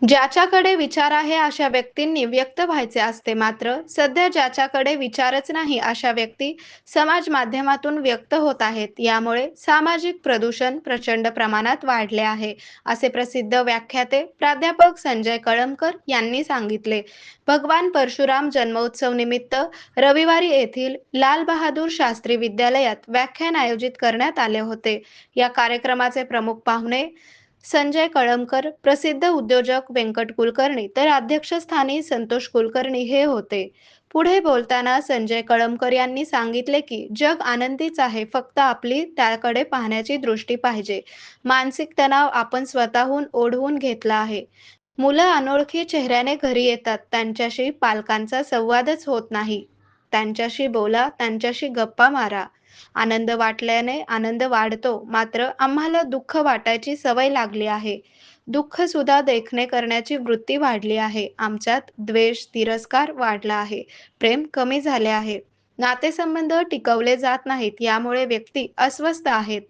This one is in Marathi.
ज्याच्याकडे विचार आहे अशा व्यक्तींनी व्यक्त व्हायचे असते. मात्र सध्या ज्याच्याकडे विचारच नाही अशा व्यक्ती समाज माध्यमातून व्यक्त होत आहेत. यामुळे सामाजिक प्रदूषण प्रचंड प्रमाणात वाढले आहे, असे प्रसिद्ध व्याख्याते प्राध्यापक संजय कळमकर यांनी सांगितले. भगवान परशुराम जन्मोत्सव निमित्त रविवारी येथील लाल बहादूर शास्त्री विद्यालयात व्याख्यान आयोजित करण्यात आले होते. या कार्यक्रमाचे प्रमुख पाहुणे संजय कळमकर, प्रसिद्ध उद्योजक व्यंकट कुलकर्णी तर अध्यक्षस्थानी संतोष कुलकर्णी हे होते. पुढे बोलताना संजय कळमकर यांनी सांगितले की जग आनंदीच आहे, फक्त आपली त्याकडे पाहण्याची दृष्टी पाहिजे. मानसिक तणाव आपण स्वतःहून ओढवून घेतला आहे. मुलं अनोळखी चेहऱ्याने घरी येतात, त्यांच्याशी पालकांचा संवादच होत नाही. त्यांच्याशी बोला, त्यांच्याशी गप्पा मारा. आनंद वाटल्याने आनंद वाढतो, मात्र आम्हाला दुःख वाटायची सवय लागली आहे. दुःख सुद्धा देखणे करण्याची वृत्ती वाढली आहे. आमच्यात द्वेष, तिरस्कार वाढला आहे. प्रेम कमी झाले आहे. नातेसंबंध टिकवले जात नाहीत, यामुळे व्यक्ती अस्वस्थ आहेत.